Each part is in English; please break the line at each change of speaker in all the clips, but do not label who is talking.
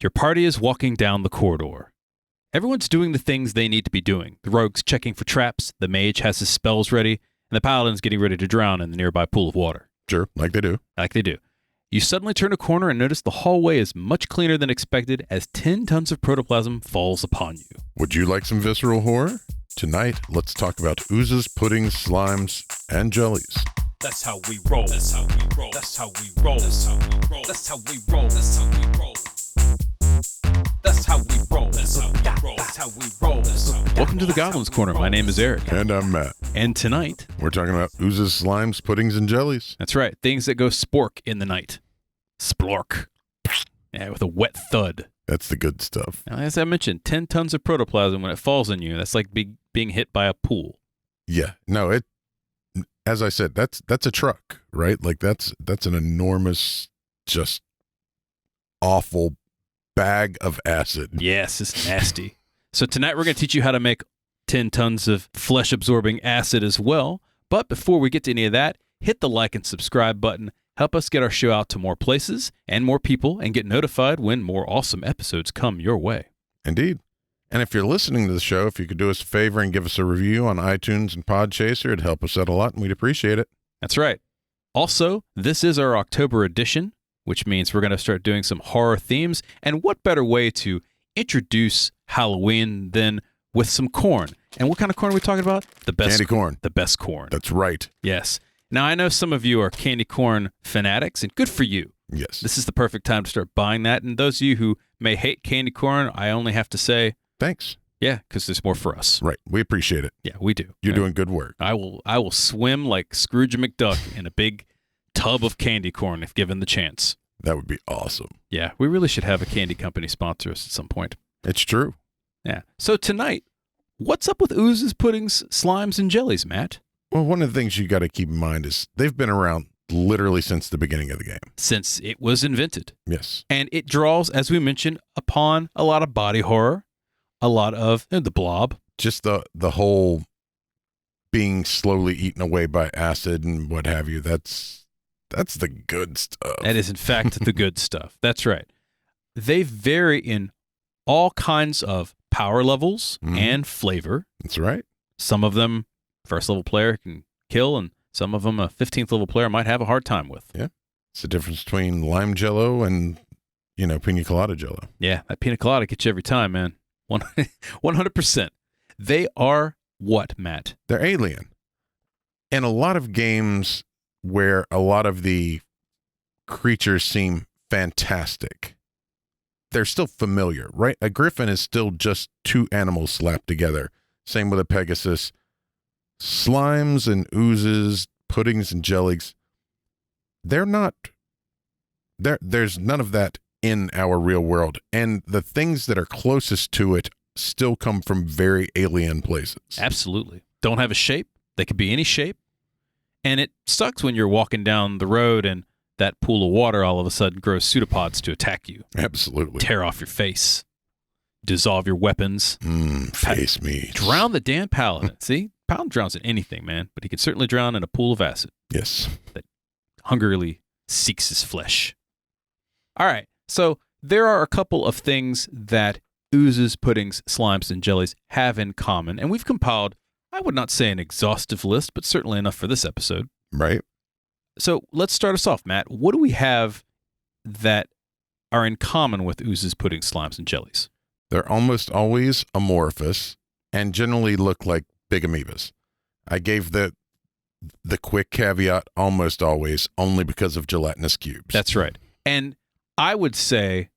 Your party is walking down the corridor. Everyone's doing the things they need to be doing. The rogue's checking for traps, the mage has his spells ready, and the paladin's getting ready to drown in the nearby pool of water.
Sure, like they do.
Like they do. You suddenly turn a corner and notice the hallway is much cleaner than expected as 10 tons of protoplasm falls upon you.
Would you like some visceral horror? Tonight, let's talk about oozes, puddings, slimes, and jellies.
That's how we roll. That's how we roll. That's how we roll. That's how we roll. That's how we roll. That's how we roll. That's how we roll. That's how we roll. That's how we roll.
Welcome to the Goblins Corner. My name is Eric.
And I'm Matt.
And tonight,
We're talking about oozes, slimes, puddings, and jellies.
that's right, things that go spork in the night. SPLORK. Yeah, with a wet thud.
That's the good stuff.
Now, as I mentioned, 10 tons of protoplasm when it falls on you, that's like being hit by a pool.
Yeah. No, as I said, that's a truck, right? Like that's an enormous, just awful bag of acid.
Yes, it's nasty. So tonight we're going to teach you how to make 10 tons of flesh-absorbing acid as well. But before we get to any of that, hit the like and subscribe button. Help us get our show out to more places and more people and get notified when more awesome episodes come your way.
Indeed. And if you're listening to the show, if you could do us a favor and give us a review on iTunes and Podchaser, it'd help us out a lot, and we'd appreciate it.
That's right. Also, this is our October edition, which means we're going to start doing some horror themes. And what better way to introduce Halloween than with some corn? And what kind of corn are we talking about? The best
Candy corn.
The best corn.
That's right.
Yes. Now, I know some of you are candy corn fanatics, and good for you.
Yes.
This is the perfect time to start buying that. And those of you who may hate candy corn, I only have to say,
Thanks.
yeah, because there's more for us.
Right. We appreciate it.
Yeah, we do.
You're doing good work.
I will swim like Scrooge McDuck in a big tub of candy corn if given the chance.
That would be awesome.
Yeah, we really should have a candy company sponsor us at some point.
It's true.
Yeah. So tonight, what's up with oozes, puddings, slimes, and jellies, Matt?
Well, one of the things you got to keep in mind is they've been around literally since the beginning of the game.
Since it was invented.
Yes.
And it draws, as we mentioned, upon a lot of body horror, a lot of the blob.
Just the whole being slowly eaten away by acid and what have you. That's the good stuff.
That is, in fact, the good stuff. That's right. They vary in all kinds of power levels and flavor.
That's right.
Some of them, first level player can kill, and some of them a 15th level player might have a hard time with.
Yeah. It's the difference between lime jello and, pina colada jello.
Yeah, that pina colada gets you every time, man. 100%. They are what, Matt?
They're alien. In a lot of games where a lot of the creatures seem fantastic, they're still familiar, right? A griffin is still just two animals slapped together. Same with a pegasus. Slimes and oozes, puddings and jellies, they're not, there's none of that in our real world. And the things that are closest to it still come from very alien places.
Absolutely. Don't have a shape. They could be any shape. And it sucks when you're walking down the road and that pool of water all of a sudden grows pseudopods to attack you.
Absolutely.
Tear off your face. Dissolve your weapons.
Face meat.
Drown the damn paladin. See? Paladin drowns in anything, man. But he can certainly drown in a pool of acid.
Yes.
That hungrily seeks his flesh. All right. So there are a couple of things that oozes, puddings, slimes, and jellies have in common. And we've compiled, I would not say an exhaustive list, but certainly enough for this episode.
Right.
So let's start us off, Matt. What do we have that are in common with oozes, puddings, slimes, and jellies?
They're almost always amorphous and generally look like big amoebas. I gave the quick caveat almost always only because of gelatinous cubes.
That's right. And I would say,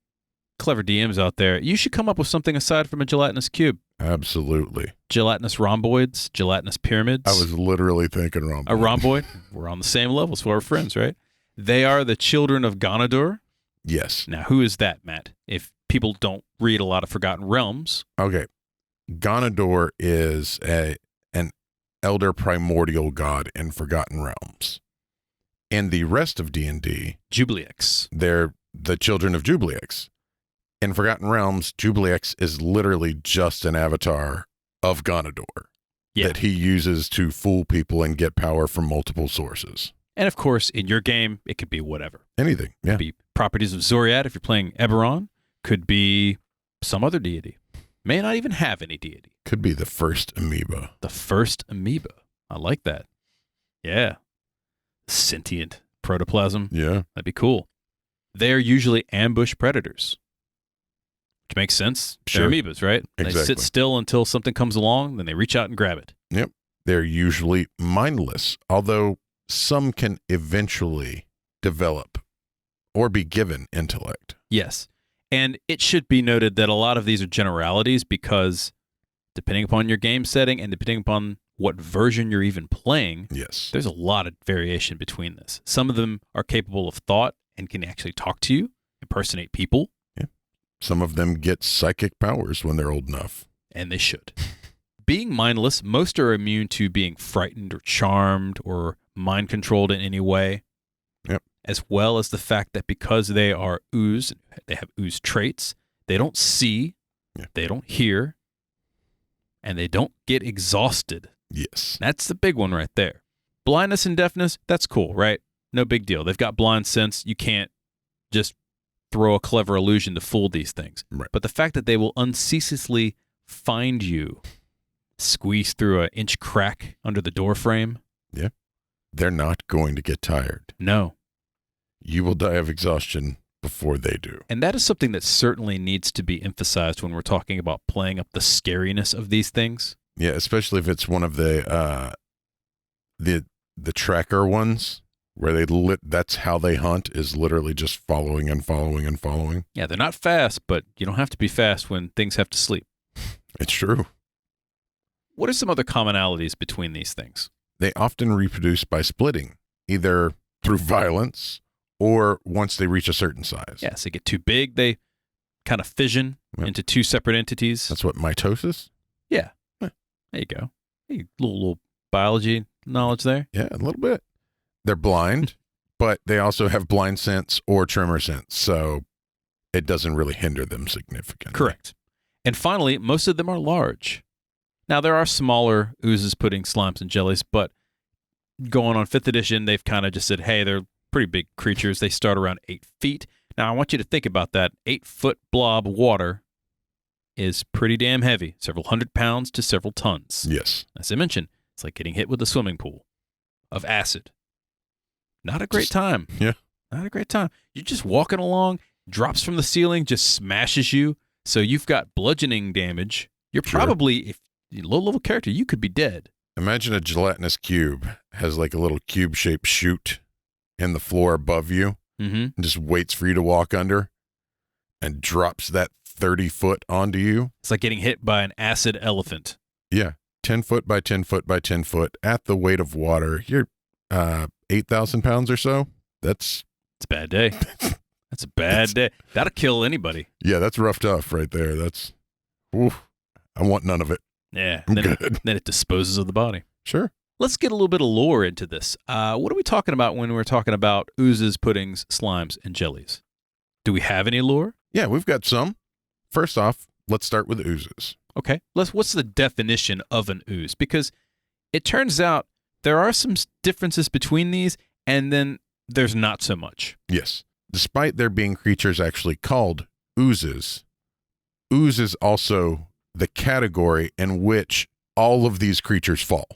clever DMs out there, you should come up with something aside from a gelatinous cube.
Absolutely.
Gelatinous rhomboids, gelatinous pyramids.
I was literally thinking rhomboid.
A rhomboid. We're on the same level, so we're friends, right? They are the children of Gonadur.
Yes.
Now, who is that, Matt? If people don't read a lot of Forgotten Realms.
Okay. Gonadur is an elder primordial god in Forgotten Realms. In the rest of D&D,
Jubilex.
they're the children of Jubilex. In Forgotten Realms, Jubilex is literally just an avatar of Gonadur that he uses to fool people and get power from multiple sources.
And of course, in your game, it could be whatever.
Anything, yeah.
It could be properties of Zoriat if you're playing Eberron. Could be some other deity. May not even have any deity.
Could be the first amoeba.
The first amoeba. I like that. Yeah. Sentient protoplasm.
Yeah.
That'd be cool. They're usually ambush predators. Which makes sense.
Sure.
They're amoebas, right? They
Exactly.
sit still until something comes along, then they reach out and grab it.
Yep. They're usually mindless, although some can eventually develop or be given intellect.
Yes. And it should be noted that a lot of these are generalities because depending upon your game setting and depending upon what version you're even playing,
Yes.
there's a lot of variation between this. Some of them are capable of thought and can actually talk to you, impersonate people.
Some of them get psychic powers when they're old enough.
And they should. Being mindless, most are immune to being frightened or charmed or mind controlled in any way.
Yep.
As well as the fact that because they are ooze, they have ooze traits, they don't see, they don't hear, and they don't get exhausted.
Yes.
That's the big one right there. Blindness and deafness, that's cool, right? No big deal. They've got blind sense. You can't just throw a clever illusion to fool these things.
Right.
But the fact that they will unceasingly find you, squeeze through an inch crack under the door frame.
Yeah. They're not going to get tired.
No.
You will die of exhaustion before they do.
And that is something that certainly needs to be emphasized when we're talking about playing up the scariness of these things.
Yeah, especially if it's one of the tracker ones where that's how they hunt, is literally just following and following and following.
Yeah, they're not fast, but you don't have to be fast when things have to sleep.
It's true.
What are some other commonalities between these things?
They often reproduce by splitting, either through violence or once they reach a certain size.
Yeah, so they get too big, they kind of fission into two separate entities.
That's what mitosis?
Yeah. There you go. Hey, little biology knowledge there.
Yeah, a little bit. They're blind, but they also have blind sense or tremor sense, so it doesn't really hinder them significantly.
Correct. And finally, most of them are large. Now, there are smaller oozes, puddings, slimes, and jellies, but going on 5th edition, they've kind of just said, hey, they're pretty big creatures. They start around 8 feet. Now, I want you to think about that. 8-foot blob of water is pretty damn heavy, several hundred pounds to several tons.
Yes.
As I mentioned, it's like getting hit with a swimming pool of acid. Not a great time.
Yeah.
Not a great time. You're just walking along, drops from the ceiling, just smashes you. So you've got bludgeoning damage. You're
Sure.
probably, if you're a low-level character, you could be dead.
Imagine a gelatinous cube has like a little cube-shaped chute in the floor above you
Mm-hmm.
and just waits for you to walk under and drops that 30 foot onto you.
It's like getting hit by an acid elephant.
Yeah. 10 foot by 10 foot by 10 foot at the weight of water. You're 8,000 pounds or so. It's
a bad day. That's a bad day. That'll kill anybody.
Yeah, that's rough tough right there. I want none of it.
Yeah.
I'm
Then
good.
it disposes of the body.
Sure.
Let's get a little bit of lore into this. What are we talking about when we're talking about oozes, puddings, slimes, and jellies? Do we have any lore?
Yeah, we've got some. First off, let's start with oozes.
Okay. What's the definition of an ooze? Because it turns out there are some differences between these, and then there's not so much.
Yes. Despite there being creatures actually called oozes, ooze is also the category in which all of these creatures fall.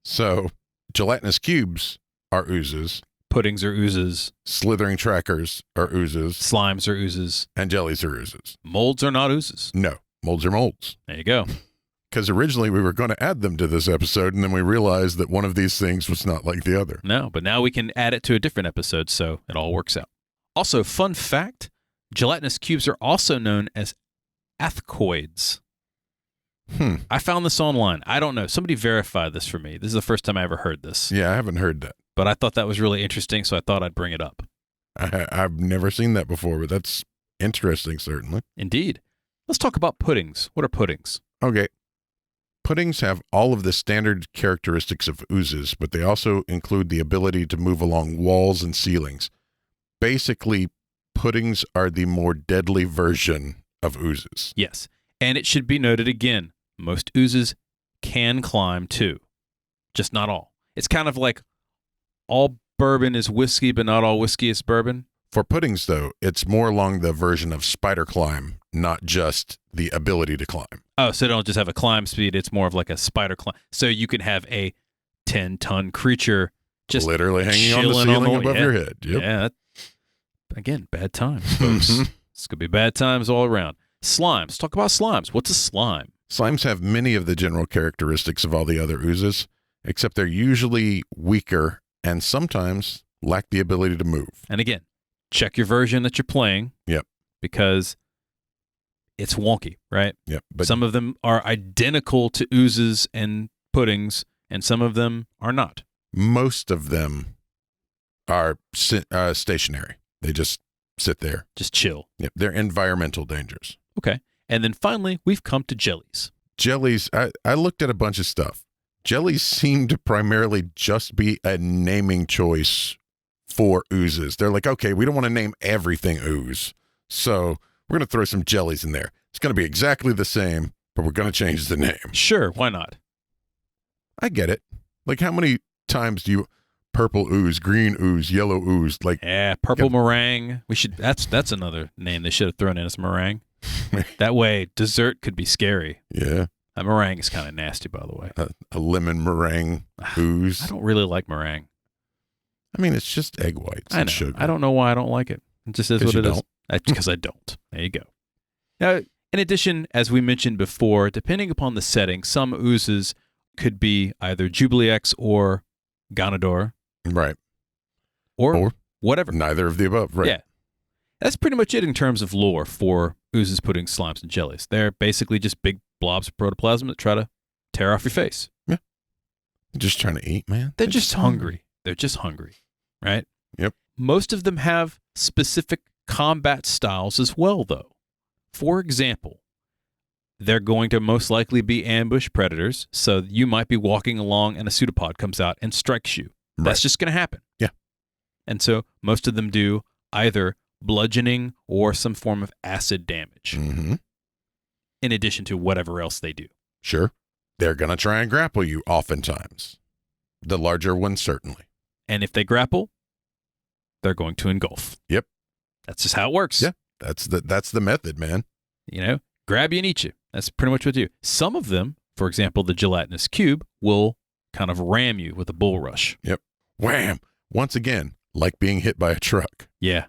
So, gelatinous cubes are oozes,
Puddings are oozes,
slithering trackers are oozes,
slimes are oozes,
and jellies are oozes.
molds are not oozes.
No, molds are molds.
There you go.
Because originally we were going to add them to this episode, and then we realized that one of these things was not like the other.
No, but now we can add it to a different episode, so it all works out. Also, fun fact, gelatinous cubes are also known as athcoids. I found this online. I don't know. Somebody verified this for me. This is the first time I ever heard this.
Yeah, I haven't heard that.
But I thought that was really interesting, so I thought I'd bring it up.
I've never seen that before, but that's interesting, certainly.
Indeed. Let's talk about puddings. What are puddings?
Okay. Puddings have all of the standard characteristics of oozes, but they also include the ability to move along walls and ceilings. Basically, puddings are the more deadly version of oozes.
Yes. And it should be noted again, most oozes can climb too. Just not all. It's kind of like all bourbon is whiskey, but not all whiskey is bourbon.
For puddings, though, it's more along the version of spider climb, not just the ability to climb.
Oh, so they don't just have a climb speed. It's more of like a spider climb. So you can have a 10-ton creature just
literally hanging on the
chilling
ceiling above
yeah.
your head. Yep.
Yeah. Again, bad times, folks. It's going to be bad times all around. Slimes. Talk about slimes. What's a slime?
Slimes have many of the general characteristics of all the other oozes, except they're usually weaker and sometimes lack the ability to move.
And again, check your version that you're playing.
Yep.
Because it's wonky, right?
Yep. But
some of them are identical to oozes and puddings, and some of them are not.
most of them are stationary. They just sit there.
Just chill.
Yep. They're environmental dangers.
Okay. And then finally, we've come to jellies.
Jellies, I looked at a bunch of stuff. Jellies seem to primarily just be a naming choice for oozes. They're like, okay, we don't want to name everything ooze, so we're going to throw some jellies in there. It's going to be exactly the same, but we're going to change the name.
Sure, why not?
I get it. Like, how many times do you purple ooze, green ooze, yellow ooze? Like,
Yeah, purple meringue. We should. That's another name they should have thrown in as meringue. That way, dessert could be scary.
yeah,
A meringue is kind of nasty, by the way.
a lemon meringue ooze.
I don't really like meringue.
I mean, it's just egg whites
I
and
know.
sugar.
I don't know why I don't like it. It just is
'Cause
what
you
it is. Because I don't. There you go. Now, in addition, as we mentioned before, depending upon the setting, some oozes could be either Jubilee or Ganador
Right.
or whatever.
Neither of the above. Right.
Yeah. That's pretty much it in terms of lore for oozes, puddings, slimes, and jellies. They're basically just big blobs of protoplasm that try to tear off your face.
They're just trying to eat, man.
They're just hungry. They're just hungry, right?
Yep.
Most of them have specific combat styles as well, though. For example, they're going to most likely be ambush predators, so you might be walking along and a pseudopod comes out and strikes you.
Right.
That's just going to happen.
Yeah.
And so most of them do either bludgeoning or some form of acid damage,
Mm-hmm.
in addition to whatever else they do.
Sure. They're going to try and grapple you oftentimes. The larger ones, certainly.
And if they grapple, they're going to engulf.
Yep.
That's just how it works.
Yeah. That's the method, man.
You know, grab you and eat you. That's pretty much what they do. Some of them, for example, the gelatinous cube, will kind of ram you with a bull rush.
Yep. Wham! Once again, like being hit by a truck.
Yeah.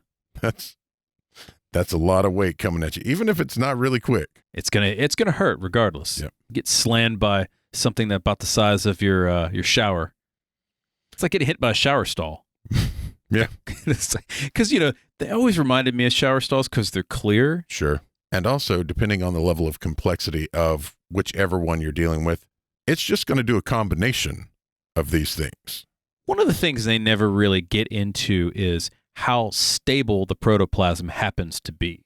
That's a lot of weight coming at you, even if it's not really quick.
It's gonna hurt regardless.
Yep.
Get slammed by something that about the size of your shower. It's like getting hit by a shower stall.
Yeah.
Because, they always reminded me of shower stalls because they're clear.
Sure. And also, depending on the level of complexity of whichever one you're dealing with, it's just going to do a combination of these things.
One of the things they never really get into is how stable the protoplasm happens to be.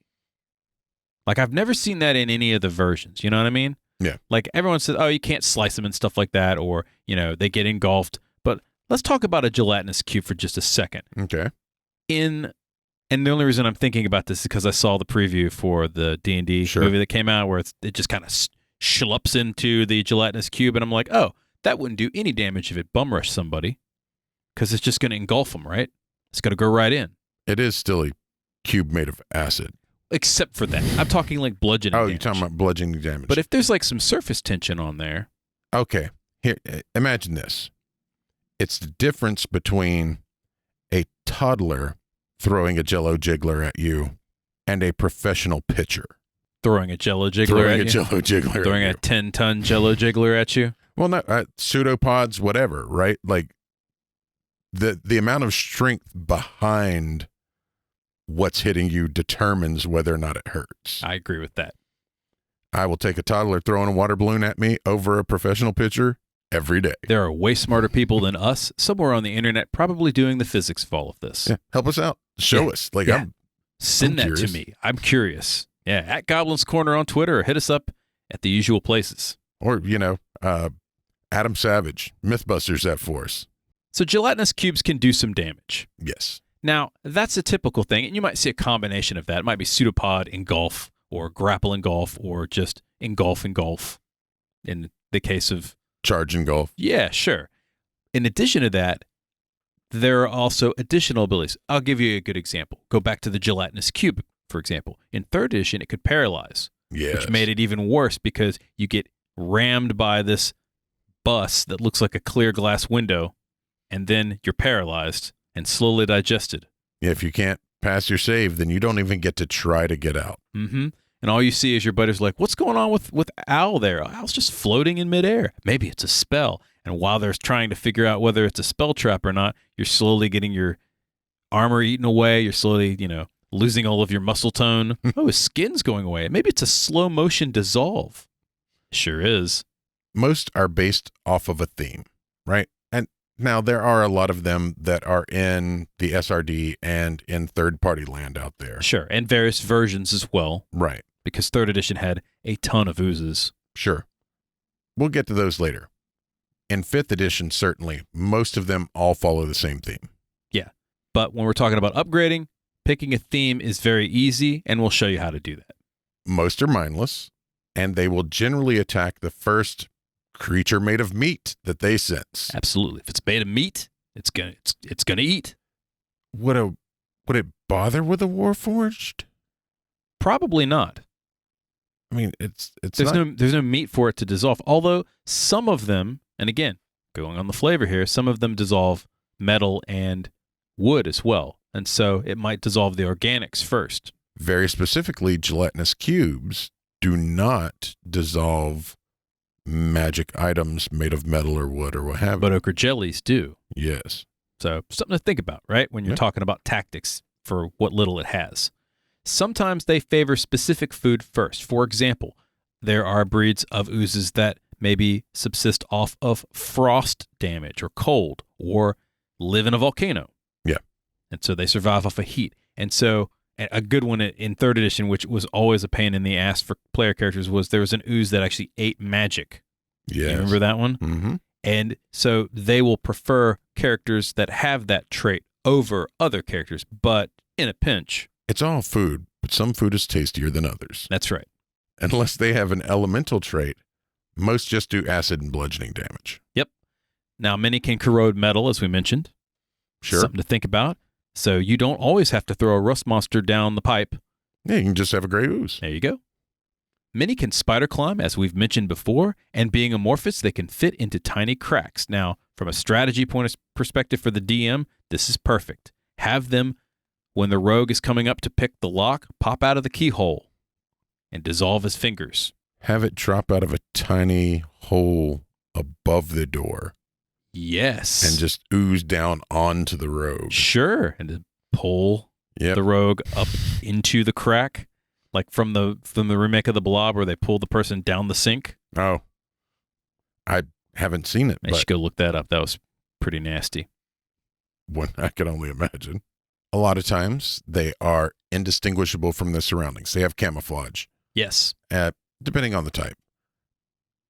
Like, I've never seen that in any of the versions. You know what I mean?
Yeah.
Like, everyone says, oh, you can't slice them and stuff like that, or, they get engulfed. But let's talk about a gelatinous cube for just a second.
Okay.
And the only reason I'm thinking about this is because I saw the preview for the D&D
Sure.
movie that came out where it just kind of schlups into the gelatinous cube, and I'm like, oh, that wouldn't do any damage if it bum rushed somebody, because it's just going to engulf them, right? It's going to go right in.
It is still a cube made of acid.
Except for that. I'm talking like bludgeoning
Oh,
damage.
you're talking about bludgeoning damage.
But if there's like some surface tension on there.
Okay. Here, imagine this. It's the difference between a toddler throwing a Jello jiggler at you and a professional pitcher
Throwing a Jello jiggler
throwing
at
a
you.
Jello jiggler
Throwing
at
a 10-ton Jello jiggler at you.
Well, not pseudopods, whatever, right? Like the amount of strength behind what's hitting you determines whether or not it hurts.
I agree with that.
I will take a toddler throwing a water balloon at me over a professional pitcher every day.
There are way smarter people than us somewhere on the internet probably doing the physics of all of this.
Yeah, help us out. Show us. Like,
Yeah. Send
I'm
that
curious.
to me. I'm curious. Yeah, at Goblin's Corner on Twitter, or hit us up at the usual places.
or Adam Savage, Mythbusters at Force.
So gelatinous cubes can do some damage.
Yes.
Now, that's a typical thing, and you might see a combination of that. It might be pseudopod engulf, or grapple engulf, or just engulf in the case of...
Charge and golf.
Yeah, sure. In addition to that, there are also additional abilities. I'll give you a good example. Go back to the gelatinous cube, for example. In 3rd edition, it could paralyze,
Yes.
which made it even worse because you get rammed by this bus that looks like a clear glass window, and then you're paralyzed and slowly digested.
If you can't pass your save, then you don't even get to try to get out.
Mm-hmm. And all you see is your buddy's like, what's going on with Al there? Al's just floating in midair. Maybe it's a spell. And while they're trying to figure out whether it's a spell trap or not, you're slowly getting your armor eaten away. You're slowly, losing all of your muscle tone. Oh, his skin's going away. Maybe it's a slow motion dissolve. Sure is.
Most are based off of a theme, right? And now there are a lot of them that are in the SRD and in third-party land out there.
Sure. And various versions as well.
Right.
Because 3rd edition had a ton of oozes.
Sure. We'll get to those later. In 5th edition, certainly, most of them all follow the same theme.
Yeah. But when we're talking about upgrading, picking a theme is very easy, and we'll show you how to do that.
Most are mindless, and they will generally attack the first creature made of meat that they sense.
Absolutely. If it's made of meat, it's gonna eat.
Would it bother with a Warforged?
Probably not.
I mean, it's
There's no meat for it to dissolve. Although some of them, and again, going on the flavor here, some of them dissolve metal and wood as well. And so it might dissolve the organics first.
very specifically gelatinous cubes do not dissolve magic items made of metal or wood or what have you.
But ochre jellies do.
Yes.
So something to think about, right? When you're talking about tactics for what little it has. Sometimes they favor specific food first. For example, there are breeds of oozes that maybe subsist off of frost damage or cold or live in a volcano.
Yeah.
And so they survive off of heat. And so a good one in 3rd edition, which was always a pain in the ass for player characters, was there was an ooze that actually ate magic.
Yes.
You remember that one?
Mm-hmm.
And so they will prefer characters that have that trait over other characters, but in a pinch.
It's all food, but some food is tastier than others.
That's right.
Unless they have an elemental trait, most just do acid and bludgeoning damage.
Yep. Now, many can corrode metal, as we mentioned.
Sure.
Something to think about. So you don't always have to throw a rust monster down the pipe.
Yeah, you can just have a gray ooze.
There you go. Many can spider climb, as we've mentioned before, and being amorphous, they can fit into tiny cracks. Now, from a strategy point of perspective for the DM, this is perfect. Have them, when the rogue is coming up to pick the lock, pop out of the keyhole and dissolve his fingers.
Have it drop out of a tiny hole above the door.
Yes.
And just ooze down onto the rogue.
Sure. And to pull the rogue up into the crack. Like from the remake of the Blob where they pull the person down the sink.
Oh. I haven't seen it.
I should go look that up. That was pretty nasty.
I can only imagine. A lot of times they are indistinguishable from their surroundings. They have camouflage.
Yes.
Depending on the type.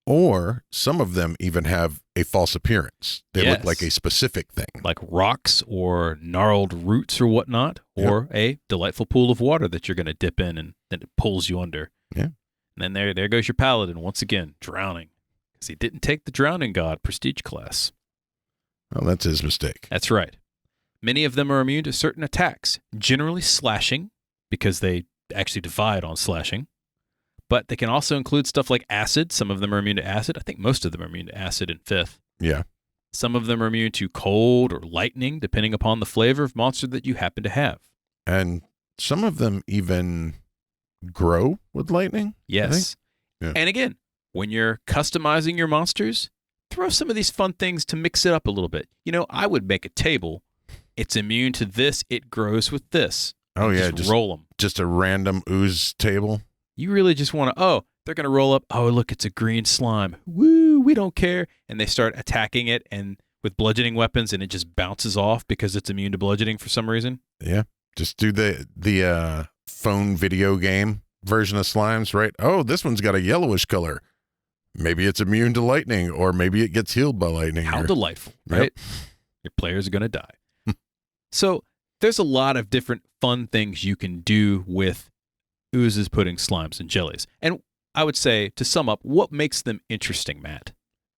Or some of them even have a false appearance. They look like a specific thing.
Like rocks or gnarled roots or whatnot, or a delightful pool of water that you're going to dip in and then it pulls you under.
Yeah.
And then there goes your paladin once again, drowning. Because he didn't take the drowning god prestige class.
Well, that's his mistake.
That's right. Many of them are immune to certain attacks, generally slashing, because they actually divide on slashing. But they can also include stuff like acid. Some of them are immune to acid. I think most of them are immune to acid in 5th.
Yeah.
Some of them are immune to cold or lightning, depending upon the flavor of monster that you happen to have.
And some of them even grow with lightning.
Yes.
Yeah.
And again, when you're customizing your monsters, throw some of these fun things to mix it up a little bit. You know, I would make a table. It's immune to this. It grows with this.
Oh, yeah.
Just roll them.
Just a random ooze table.
You really just want to, they're going to roll up. Oh, look, it's a green slime. Woo, we don't care. And they start attacking it and with bludgeoning weapons and it just bounces off because it's immune to bludgeoning for some reason.
Yeah. Just do the phone video game version of slimes, right? Oh, this one's got a yellowish color. Maybe it's immune to lightning or maybe it gets healed by lightning.
How delightful, right? Your players are going to die. So there's a lot of different fun things you can do with oozes, puddings, slimes, and jellies. And I would say, to sum up, what makes them interesting, Matt?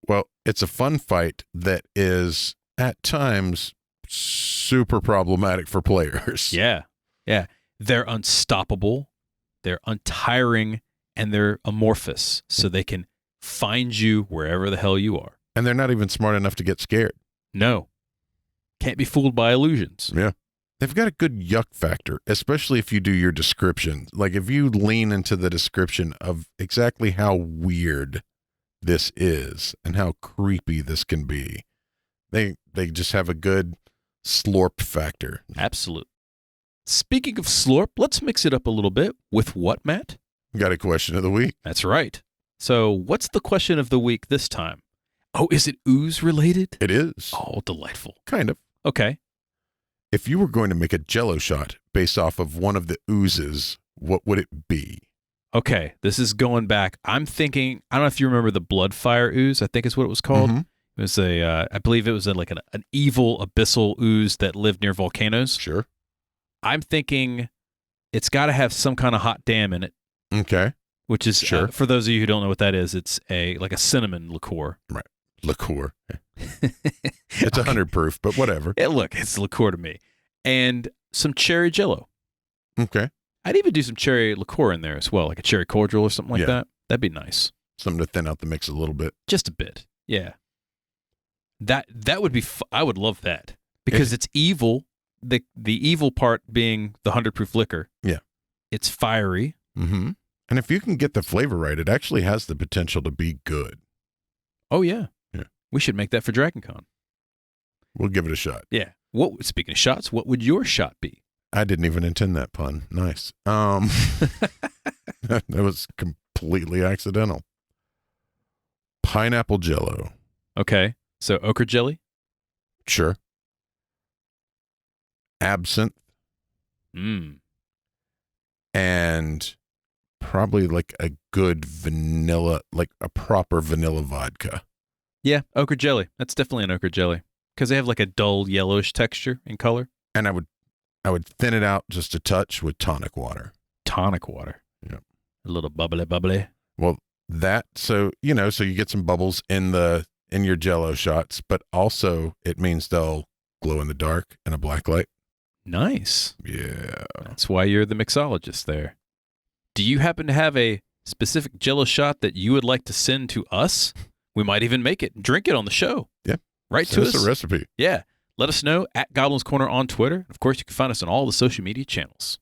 Well, it's a fun fight that is, at times, super problematic for players.
Yeah. Yeah. They're unstoppable, they're untiring, and they're amorphous. So they can find you wherever the hell you are.
And they're not even smart enough to get scared.
No. Can't be fooled by illusions.
Yeah. They've got a good yuck factor, especially if you do your description. Like if you lean into the description of exactly how weird this is and how creepy this can be, they just have a good slorp factor.
Absolute. Speaking of slorp, let's mix it up a little bit with what, Matt?
Got a question of the week.
That's right. So what's the question of the week this time? Oh, is it ooze related?
It is.
Oh, delightful.
Kind of.
Okay.
If you were going to make a Jell-O shot based off of one of the oozes, what would it be?
Okay. This is going back. I'm thinking, I don't know if you remember the Bloodfire ooze, I think is what it was called.
Mhm.
It was I believe it was like an evil abyssal ooze that lived near volcanoes.
Sure.
I'm thinking it's got to have some kind of hot damn in it,
Okay.
which is,
Sure.
for those of you who don't know what that is, it's like a cinnamon liqueur.
Liqueur. It's 100 proof, but whatever.
Look, it's liqueur to me. And some cherry jello.
Okay.
I'd even do some cherry liqueur in there as well, like a cherry cordial or something like
Yeah.
that. That'd be nice.
Something to thin out the mix a little bit.
Just a bit. Yeah. That would be, I would love that because it's evil. The evil part being the 100 proof liquor.
Yeah.
It's fiery.
Mm-hmm. And if you can get the flavor right, it actually has the potential to be good.
Oh, yeah.
Yeah.
We should make that for DragonCon.
We'll give it a shot.
Yeah. Speaking of shots, what would your shot be?
I didn't even intend that pun. Nice. That was completely accidental. Pineapple Jell-O.
Okay. So ochre jelly?
Sure. Absinthe. And probably like a good vanilla, like a proper vanilla vodka.
Yeah, ochre jelly. That's definitely an ochre jelly because they have like a dull yellowish texture in color.
And I would thin it out just a touch with tonic water.
Tonic water.
Yep.
A little bubbly.
Well, so you get some bubbles in your Jell-O shots, but also it means they'll glow in the dark in a black light.
Nice.
Yeah.
That's why you're the mixologist there. Do you happen to have a specific Jell-O shot that you would like to send to us? We might even make it and drink it on the show.
Yeah.
Right
Send
to
us
us.
a recipe.
Yeah. Let us know at Goblin's Corner on Twitter. Of course, you can find us on all the social media channels.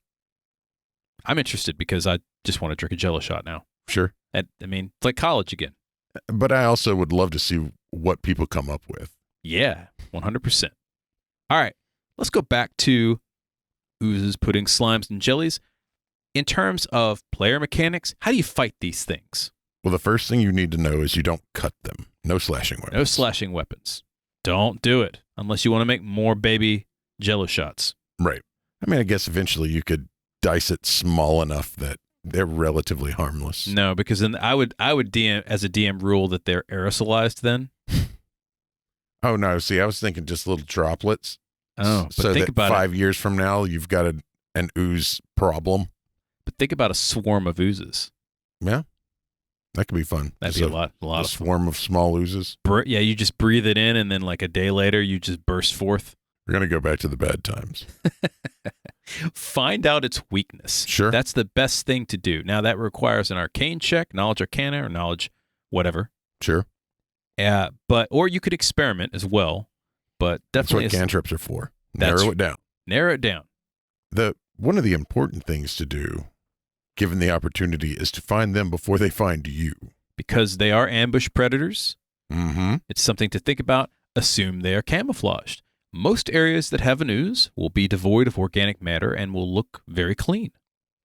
I'm interested because I just want to drink a Jell-O shot now.
Sure.
I mean, it's like college again.
But I also would love to see what people come up with.
Yeah, 100%. All right, let's go back to oozes, puddings, slimes, and jellies. In terms of player mechanics, how do you fight these things?
Well, the first thing you need to know is you don't cut them. No slashing weapons.
No slashing weapons. Don't do it unless you want to make more baby Jell-O shots.
Right. I mean, I guess eventually you could dice it small enough that they're relatively harmless.
No, because then I would DM as a DM rule that they're aerosolized then.
Oh, no. See, I was thinking just little droplets.
Oh, but
so
think
that
about
5 years from now, you've got an ooze problem.
But think about a swarm of oozes.
Yeah. That could be fun.
That'd
Just
be a lot
a
of fun.
swarm of small oozes.
Yeah, you just breathe it in, and then like a day later, you just burst forth.
We're going to go back to the bad times.
Find out its weakness.
Sure.
That's the best thing to do. Now, that requires an arcane check, knowledge arcana, or knowledge whatever.
Sure.
Or you could experiment as well. But
That's
definitely
what cantrips are for.
That's-
Narrow it down.
narrow it down.
One of the important things to do, given the opportunity, is to find them before they find you.
Because they are ambush predators.
Mm-hmm.
It's something to think about. Assume they are camouflaged. Most areas that have an ooze will be devoid of organic matter and will look very clean.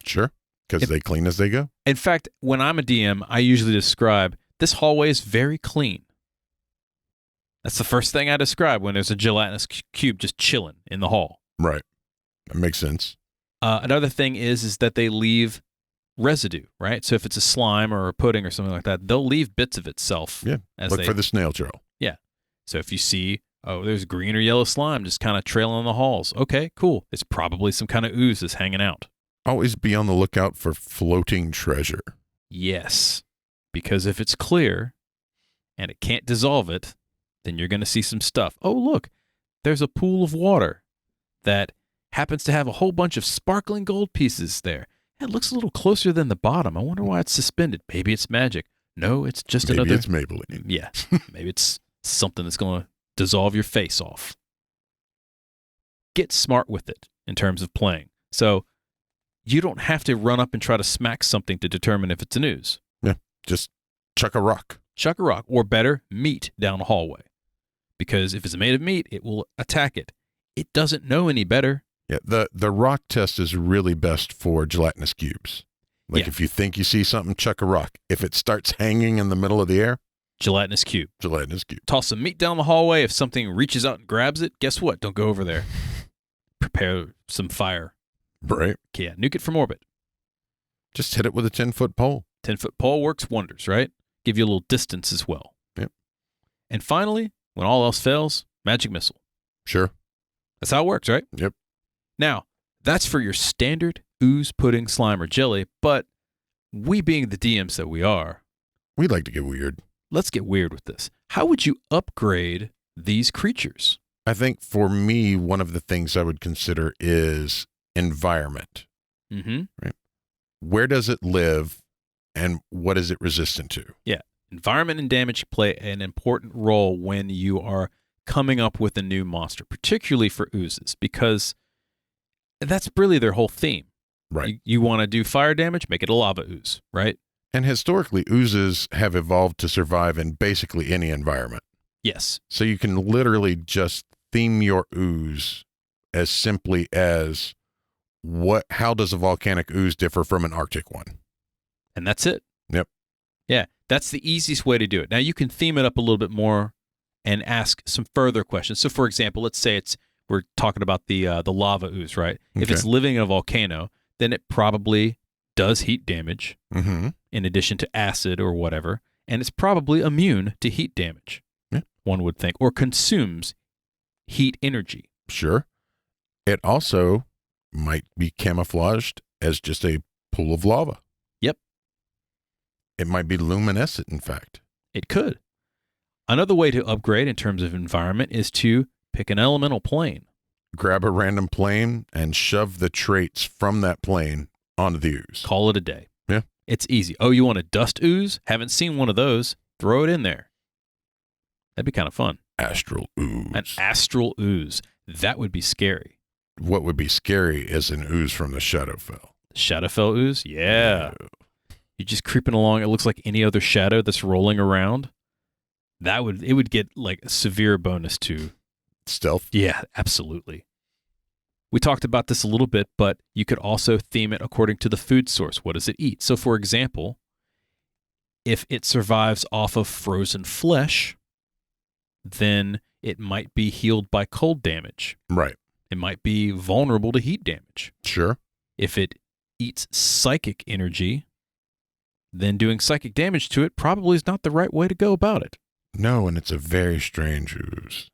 Sure. Because they clean as they go.
In fact, when I'm a DM, I usually describe this hallway is very clean. That's the first thing I describe when there's a gelatinous cube just chilling in the hall.
Right. That makes sense.
Another thing is that they leave residue, right? So if it's a slime or a pudding or something like that, they'll leave bits of itself.
Yeah. Look for the snail trail.
Yeah. So if you see, there's green or yellow slime just kind of trailing on the halls. Okay, cool. It's probably some kind of ooze that's hanging out.
Always be on the lookout for floating treasure.
Yes. Because if it's clear and it can't dissolve it, then you're going to see some stuff. Oh, look, there's a pool of water that happens to have a whole bunch of sparkling gold pieces there. It looks a little closer than the bottom. I wonder why it's suspended. Maybe it's magic. No, it's just
Maybe
another.
it's Maybelline.
Yeah, maybe it's something that's going to dissolve your face off. Get smart with it in terms of playing. So you don't have to run up and try to smack something to determine if it's an ooze.
Yeah, just chuck a rock.
Chuck a rock, or better, meat down the hallway. Because if it's made of meat, it will attack it. It doesn't know any better.
Yeah, the rock test is really best for gelatinous cubes. Like
Yeah.
if you think you see something, chuck a rock. If it starts hanging in the middle of the air,
Gelatinous cube.
gelatinous cube.
Toss some meat down the hallway. If something reaches out and grabs it, guess what? Don't go over there. Prepare some fire.
Right.
Yeah, nuke it from orbit.
Just hit it with a 10-foot pole.
10-foot pole works wonders, right? Give you a little distance as well.
Yep.
And finally, when all else fails, magic missile.
Sure.
That's how it works, right?
Yep.
Now, that's for your standard ooze, pudding, slime, or jelly, but we being the DMs that we are,
We like to get weird.
let's get weird with this. How would you upgrade these creatures?
I think for me, one of the things I would consider is environment.
Mm-hmm.
Where does it live and what is it resistant to?
Environment and damage play an important role when you are coming up with a new monster, particularly for oozes, because that's really their whole theme.
Right.
You want to do fire damage, make it a lava ooze, right?
And historically, oozes have evolved to survive in basically any environment.
Yes.
So you can literally just theme your ooze as simply as how does a volcanic ooze differ from an Arctic one?
And that's it.
Yep.
Yeah, that's the easiest way to do it. Now you can theme it up a little bit more and ask some further questions. So for example, let's say we're talking about the lava ooze, right? If it's
Okay.
living in a volcano, then it probably does heat damage
Mm-hmm.
in addition to acid or whatever, and it's probably immune to heat damage.
Yeah.
One would think, or consumes heat energy.
Sure. It also might be camouflaged as just a pool of lava.
Yep.
It might be luminescent, in fact.
It could. Another way to upgrade in terms of environment is to pick an elemental plane.
Grab a random plane and shove the traits from that plane onto the ooze.
Call it a day.
Yeah.
It's easy. Oh, you want a dust ooze? Haven't seen one of those. Throw it in there. That'd be kind of fun.
Astral ooze.
An astral ooze. That would be scary.
What would be scary is an ooze from the Shadowfell.
Shadowfell ooze? Yeah. You're just creeping along. It looks like any other shadow that's rolling around. It would get like a severe bonus to.
Stealth.
Yeah, absolutely. We talked about this a little bit, but you could also theme it according to the food source. What does it eat? So, for example, if it survives off of frozen flesh, then it might be healed by cold damage.
Right.
It might be vulnerable to heat damage.
Sure.
If it eats psychic energy, then doing psychic damage to it probably is not the right way to go about it.
No, and it's a very strange ooze.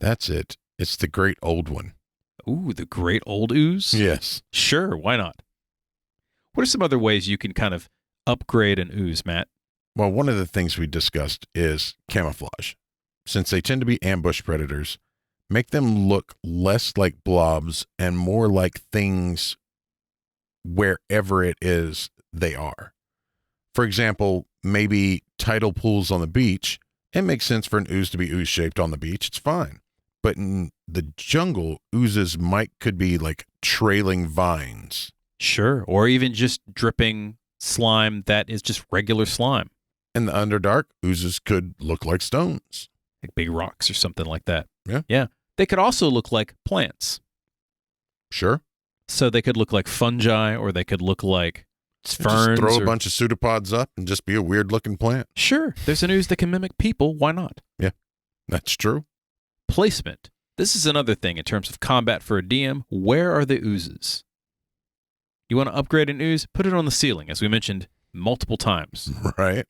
That's it. It's the great old one.
Ooh, the great old ooze?
Yes.
Sure, why not? What are some other ways you can kind of upgrade an ooze, Matt?
Well, one of the things we discussed is camouflage. Since they tend to be ambush predators, make them look less like blobs and more like things wherever it is they are. For example, maybe tidal pools on the beach. It makes sense for an ooze to be ooze-shaped on the beach. It's fine. But in the jungle, oozes could be like trailing vines.
Sure, or even just dripping slime that is just regular slime,
In the Underdark, oozes could look like stones.
like big rocks or something like that.
Yeah.
Yeah. They could also look like plants.
Sure.
So they could look like fungi, or they could look like
Just
ferns.
throw a
or-
bunch of pseudopods up and just be a weird-looking plant.
Sure, there's an ooze that can mimic people. Why not?
That's true.
Placement. This is another thing in terms of combat for a DM. Where are the oozes? You want to upgrade an ooze? Put it on the ceiling, as we mentioned multiple times.
Right.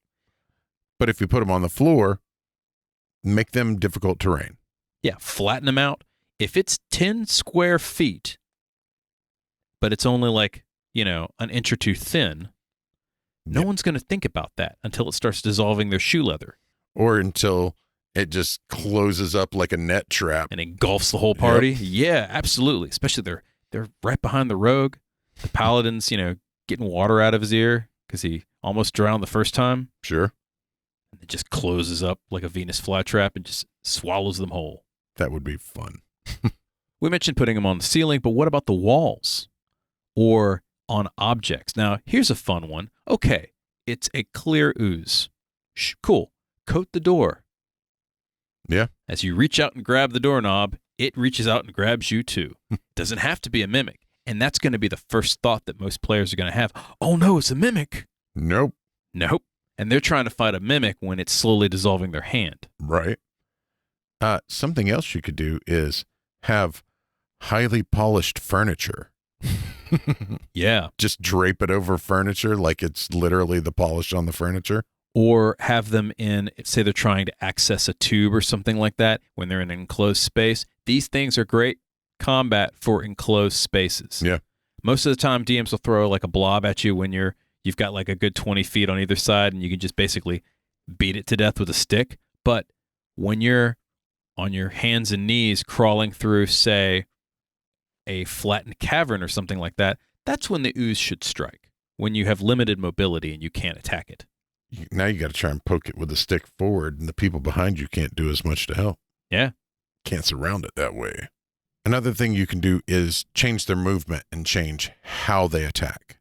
But if you put them on the floor, make them difficult terrain.
Yeah, flatten them out. If it's 10 square feet, but it's only like, an inch or two thin, no
Yeah.
one's going to think about that until it starts dissolving their shoe leather.
Or until it just closes up like a net trap.
And engulfs the whole party. Yeah, absolutely. Especially they're right behind the rogue. The paladin's, getting water out of his ear because he almost drowned the first time.
Sure.
And it just closes up like a Venus flytrap and just swallows them whole.
That would be fun.
We mentioned putting them on the ceiling, but what about the walls or on objects? Now, here's a fun one. Okay, it's a clear ooze. Cool. Coat the door.
Yeah.
As you reach out and grab the doorknob, it reaches out and grabs you too. Doesn't have to be a mimic. And that's going to be the first thought that most players are going to have. Oh no, it's a mimic.
Nope.
And they're trying to fight a mimic when it's slowly dissolving their hand.
Right. Something else you could do is have highly polished furniture.
Yeah.
Just drape it over furniture like it's literally the polish on the furniture.
Or have them in, say they're trying to access a tube or something like that when they're in an enclosed space. These things are great combat for enclosed spaces.
Yeah.
Most of the time, DMs will throw like a blob at you when you've got like a good 20 feet on either side and you can just basically beat it to death with a stick. But when you're on your hands and knees crawling through, say, a flattened cavern or something like that, that's when the ooze should strike, when you have limited mobility and you can't attack it.
Now you got to try and poke it with a stick forward, and the people behind you can't do as much to help.
Yeah.
Can't surround it that way. Another thing you can do is change their movement and change how they attack.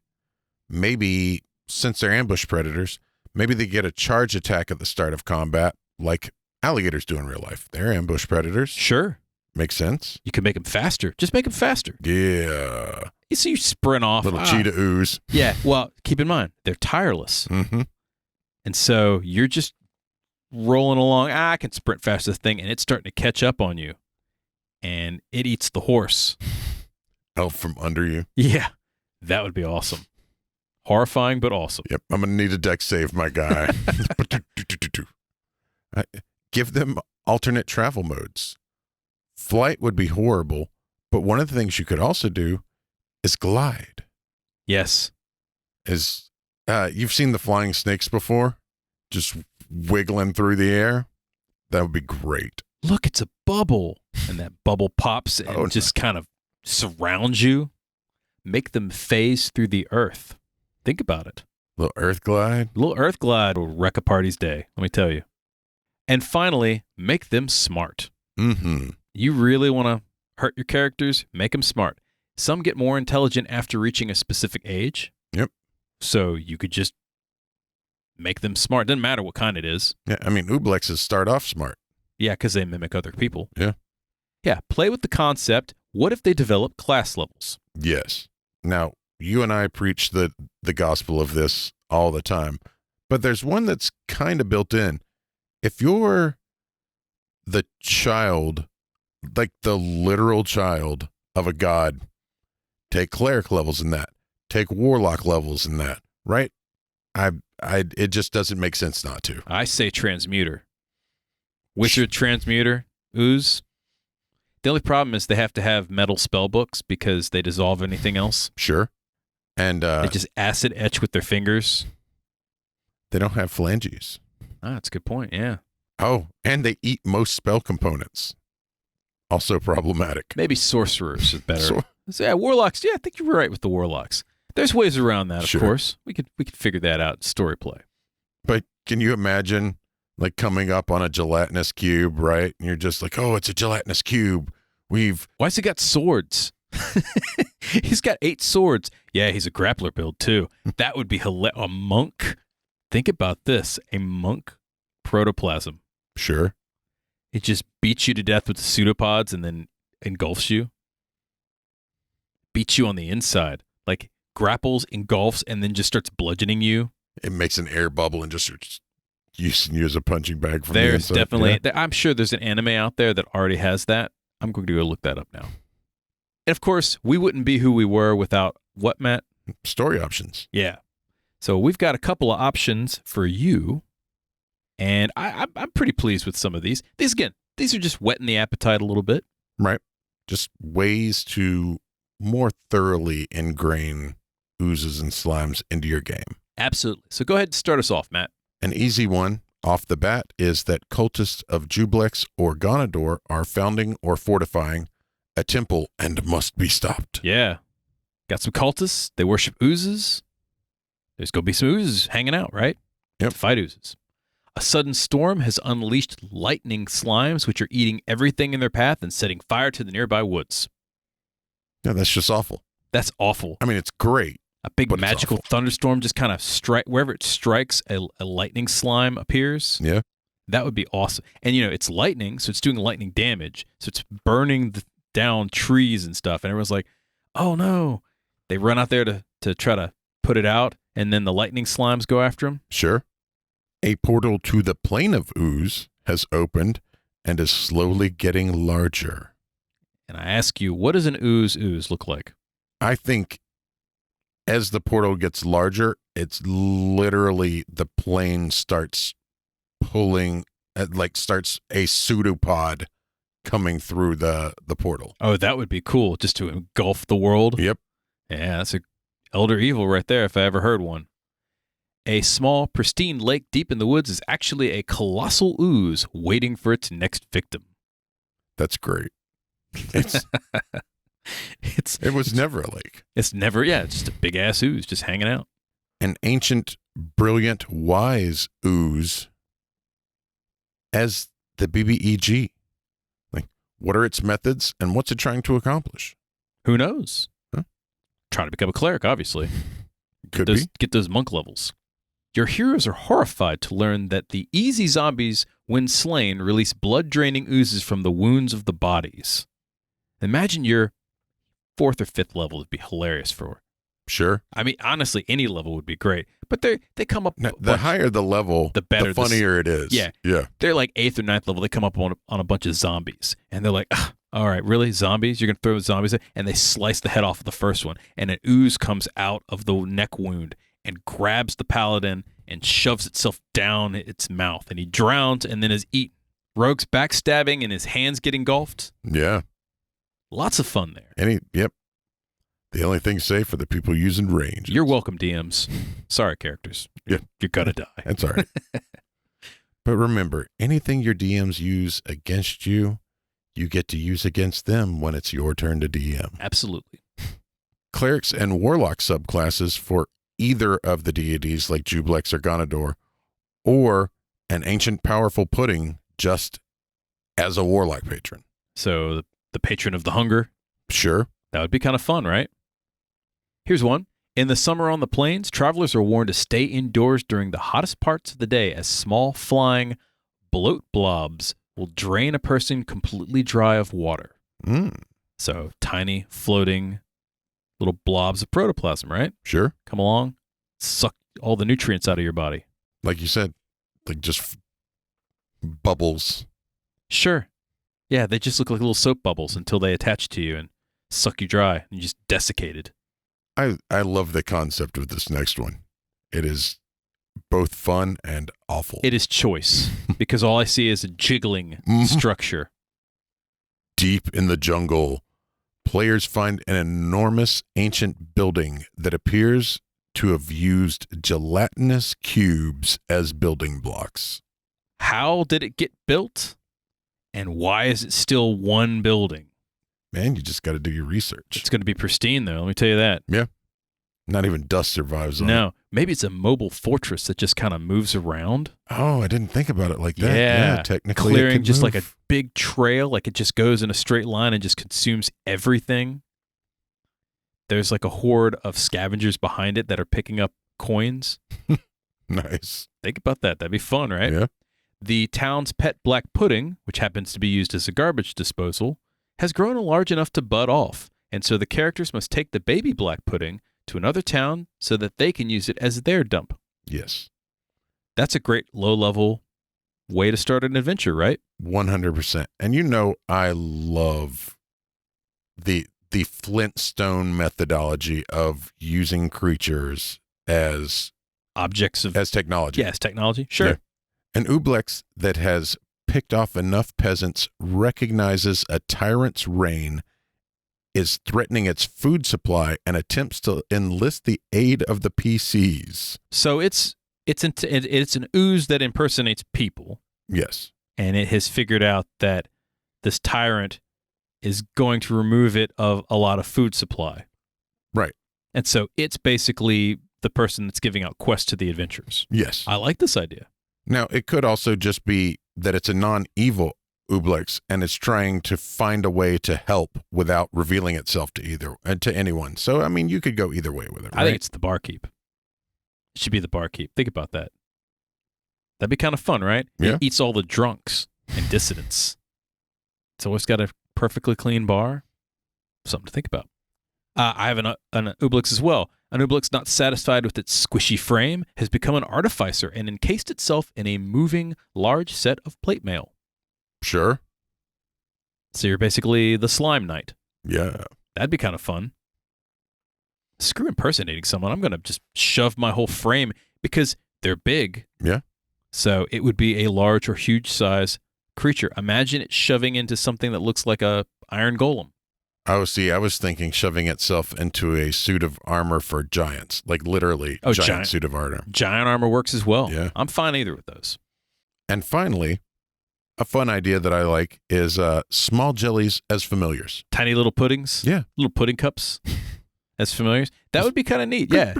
Maybe, since they're ambush predators, maybe they get a charge attack at the start of combat, like alligators do in real life. They're ambush predators.
Sure.
Makes sense.
You can make them faster. Just make them faster.
Yeah.
You see you sprint off.
Little cheetah ooze.
Yeah. Well, keep in mind, they're tireless.
Mm-hmm.
And so you're just rolling along. I can sprint fast this thing, and it's starting to catch up on you. And it eats the horse.
Out from under you.
Yeah. That would be awesome. Horrifying, but awesome.
Yep. I'm going to need a deck save, my guy. Give them alternate travel modes. Flight would be horrible, but one of the things you could also do is glide.
Yes.
You've seen the flying snakes before? Just wiggling through the air? That would be great.
Look, it's a bubble. And that bubble pops and just kind of surrounds you. Make them phase through the earth. Think about it.
Little earth glide?
Little earth glide will wreck a party's day, let me tell you. And finally, make them smart.
Mm-hmm.
You really want to hurt your characters? Make them smart. Some get more intelligent after reaching a specific age.
Yep.
So you could just make them smart. Doesn't matter what kind it is.
Yeah, I mean, Ooblexes start off smart.
Yeah, because they mimic other people.
Yeah.
Yeah, play with the concept. What if they develop class levels?
Yes. Now, you and I preach the gospel of this all the time, but there's one that's kind of built in. If you're the child, like the literal child of a god, take cleric levels in that. Take warlock levels in that, right? It just doesn't make sense not to.
I say transmuter. Wizard transmuter, ooze. The only problem is they have to have metal spell books because they dissolve anything else.
Sure. And
they just acid etch with their fingers.
They don't have phalanges.
Ah, that's a good point, yeah.
Oh, and they eat most spell components. Also problematic.
Maybe sorcerers is better. Yeah, warlocks. Yeah, I think you're right with the warlocks. There's ways around that, of course. We could figure that out in story play.
But can you imagine like coming up on a gelatinous cube, right? And you're just like, oh, it's a gelatinous cube.
Why's he got swords? He's got 8 swords. Yeah, he's a grappler build too. That would be hilarious. A monk. Think about this. A monk protoplasm.
Sure.
It just beats you to death with the pseudopods and then engulfs you. Beats you on the inside. Like grapples, engulfs, and then just starts bludgeoning you.
It makes an air bubble and just using you as a punching bag from
there's
the inside.
Definitely, yeah. I'm sure there's an anime out there that already has that. I'm going to go look that up now. And of course, we wouldn't be who we were without what, Matt?
Story options.
Yeah. So we've got a couple of options for you. And I'm pretty pleased with some of these. These are just whetting the appetite a little bit.
Right. Just ways to more thoroughly ingrain oozes and slimes into your game.
Absolutely. So go ahead and start us off, Matt.
An easy one, off the bat is that cultists of Jublex or Gonador are founding or fortifying a temple and must be stopped.
Yeah. Got some cultists. They worship oozes. There's going to be some oozes hanging out, right?
Yep.
To fight oozes. A sudden storm has unleashed lightning slimes, which are eating everything in their path and setting fire to the nearby woods.
Yeah, that's just awful.
That's awful.
I mean, it's great.
A big
but it's
magical
awful.
thunderstorm just kind of wherever it strikes, a lightning slime appears.
Yeah.
That would be awesome. And, it's lightning, so it's doing lightning damage. So it's burning down trees and stuff. And everyone's like, oh, no. They run out there to try to put it out, and then the lightning slimes go after them.
Sure. A portal to the plane of ooze has opened and is slowly getting larger.
And I ask you, what does an ooze look like?
I think as the portal gets larger, it's literally the plane starts pulling, starts a pseudopod coming through the portal.
Oh, that would be cool, just to engulf the world.
Yep.
Yeah, that's a elder evil right there, if I ever heard one. A small, pristine lake deep in the woods is actually a colossal ooze waiting for its next victim.
That's great. It was never a lake.
It's never, it's just a big-ass ooze just hanging out.
An ancient, brilliant, wise ooze as the BBEG. Like, what are its methods and what's it trying to accomplish?
Who knows?
Huh?
Trying to become a cleric, obviously.
Could be.
Get those monk levels. Your heroes are horrified to learn that the easy zombies, when slain, release blood-draining oozes from the wounds of the bodies. Imagine your 4th or 5th level would be hilarious for.
Sure.
I mean, honestly, any level would be great. But they come up.
Now, the higher the level,
the better,
the funnier it is.
Yeah.
Yeah.
They're like 8th or 9th level. They come up on a bunch of zombies. And they're like, all right, really? Zombies? You're going to throw zombies in? And they slice the head off of the first one. And an ooze comes out of the neck wound and grabs the paladin and shoves itself down its mouth. And he drowns and then is eaten. Rogue's backstabbing and his hands get engulfed.
Yeah.
Lots of fun there.
Yep. The only thing safe for the people using range.
You're welcome, DMs. Sorry, characters.
Yeah.
You're going to die.
That's all right. But remember, anything your DMs use against you, you get to use against them when it's your turn to DM.
Absolutely.
Clerics and warlock subclasses for either of the deities like Jublex or Gonador, or an ancient powerful pudding just as a warlock patron.
So the patron of the hunger.
Sure.
That would be kind of fun, right? Here's one. In the summer on the plains, travelers are warned to stay indoors during the hottest parts of the day as small flying bloat blobs will drain a person completely dry of water. So tiny floating little blobs of protoplasm, right?
Sure.
Come along, suck all the nutrients out of your body.
Like you said, like just bubbles.
Sure. Yeah, they just look like little soap bubbles until they attach to you and suck you dry and you're just desiccated.
I love the concept of this next one. It is both fun and awful.
It is choice because all I see is a jiggling structure.
Deep in the jungle, players find an enormous ancient building that appears to have used gelatinous cubes as building blocks.
How did it get built? And why is it still one building?
Man, you just got to do your research.
It's going to be pristine, though. Let me tell you that.
Yeah. Not even dust survives on it.
No. Maybe it's a mobile fortress that just kind of moves around.
Oh, I didn't think about it like that.
Yeah.
Technically,
clearing just
move.
like a big trail, like it just goes in a straight line and just consumes everything. There's like a horde of scavengers behind it that are picking up coins.
Nice.
Think about that. That'd be fun, right?
Yeah.
The town's pet black pudding, which happens to be used as a garbage disposal, has grown large enough to bud off, and so the characters must take the baby black pudding to another town so that they can use it as their dump.
Yes.
That's a great low-level way to start an adventure, right?
100%. And you know I love the Flintstone methodology of using creatures as
Objects of...
as technology.
Yes, technology. Sure.
Yeah. An Ooblex that has picked off enough peasants recognizes a tyrant's reign, is threatening its food supply, and attempts to enlist the aid of the PCs.
So it's It's an ooze that impersonates people,
Yes.
and it has figured out that this tyrant is going to remove it of a lot of food supply.
Right.
And so it's basically the person that's giving out quests to the adventurers.
Yes.
I like this idea.
Now, it could also just be that it's a non-evil Ooblex, and it's trying to find a way to help without revealing itself to anyone. So, I mean, you could go either way with it, right?
I think it's the barkeep. It should be the barkeep. Think about that. That'd be kind of fun, right?
Yeah.
It eats all the drunks and dissidents. It's always got a perfectly clean bar. Something to think about. I have an Ooblex as well. An Ooblex not satisfied with its squishy frame has become an artificer and encased itself in a moving large set of plate mail.
Sure.
So you're basically the slime knight.
Yeah.
That'd be kind of fun. Screw impersonating someone. I'm going to just shove my whole frame because they're big.
Yeah.
So it would be a large or huge size creature. Imagine it shoving into something that looks like a iron golem.
I was thinking shoving itself into a suit of armor for giants, like literally giant suit of armor.
Giant armor works as well.
Yeah.
I'm fine either with those.
And finally, a fun idea that I like is small jellies as familiars.
Tiny little puddings.
Yeah.
Little pudding cups as familiars. That would be kind of neat. Yeah.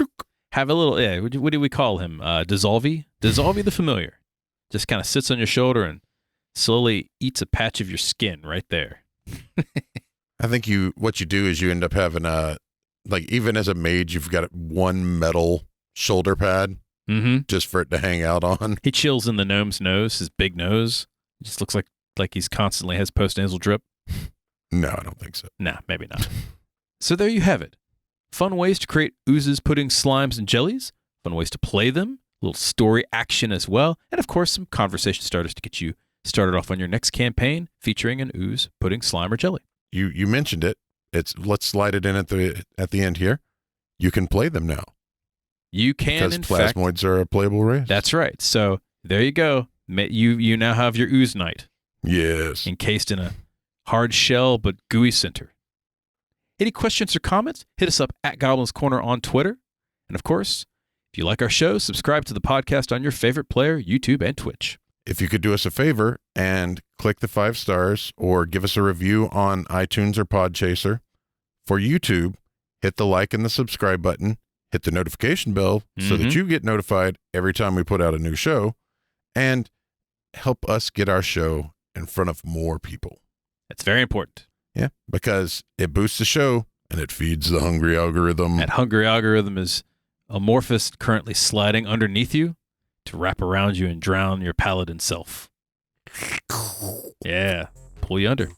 Have a little, what do we call him? Dissolvey? Dissolvey the familiar. Just kind of sits on your shoulder and slowly eats a patch of your skin right there.
I think what you do is you end up having even as a mage, you've got one metal shoulder pad just for it to hang out on.
He chills in the gnome's nose, his big nose. It just looks like he's constantly has post-nasal drip.
No, I don't think so.
Nah, maybe not. So there you have it. Fun ways to create oozes, puddings, slimes, and jellies. Fun ways to play them. A little story action as well. And of course, some conversation starters to get you started off on your next campaign featuring an ooze, pudding, slime, or jelly.
You mentioned it. Let's slide it in at the end here. You can play them now.
You can,
because plasmoids are a playable race.
That's right. So there you go. You now have your ooze knight.
Yes.
Encased in a hard shell but gooey center. Any questions or comments? Hit us up at Goblin's Corner on Twitter. And of course, if you like our show, subscribe to the podcast on your favorite player, YouTube, and Twitch.
If you could do us a favor and click the 5 stars or give us a review on iTunes or Podchaser. For YouTube, hit the like and the subscribe button, hit the notification bell so that you get notified every time we put out a new show, and help us get our show in front of more people.
It's very important.
Yeah, because it boosts the show and it feeds the hungry algorithm.
That hungry algorithm is amorphous, currently sliding underneath you to wrap around you and drown your paladin self. Yeah, pull you under.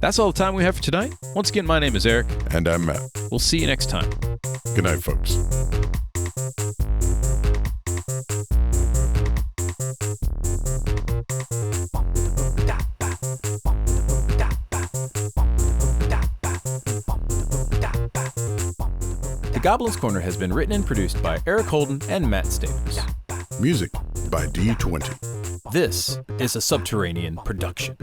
That's all the time we have for tonight. Once again, my name is Eric.
And I'm Matt.
We'll see you next time.
Good night, folks.
The Goblin's Corner has been written and produced by Eric Holden and Matt Staples.
Music by D20.
This is a Subterranean production.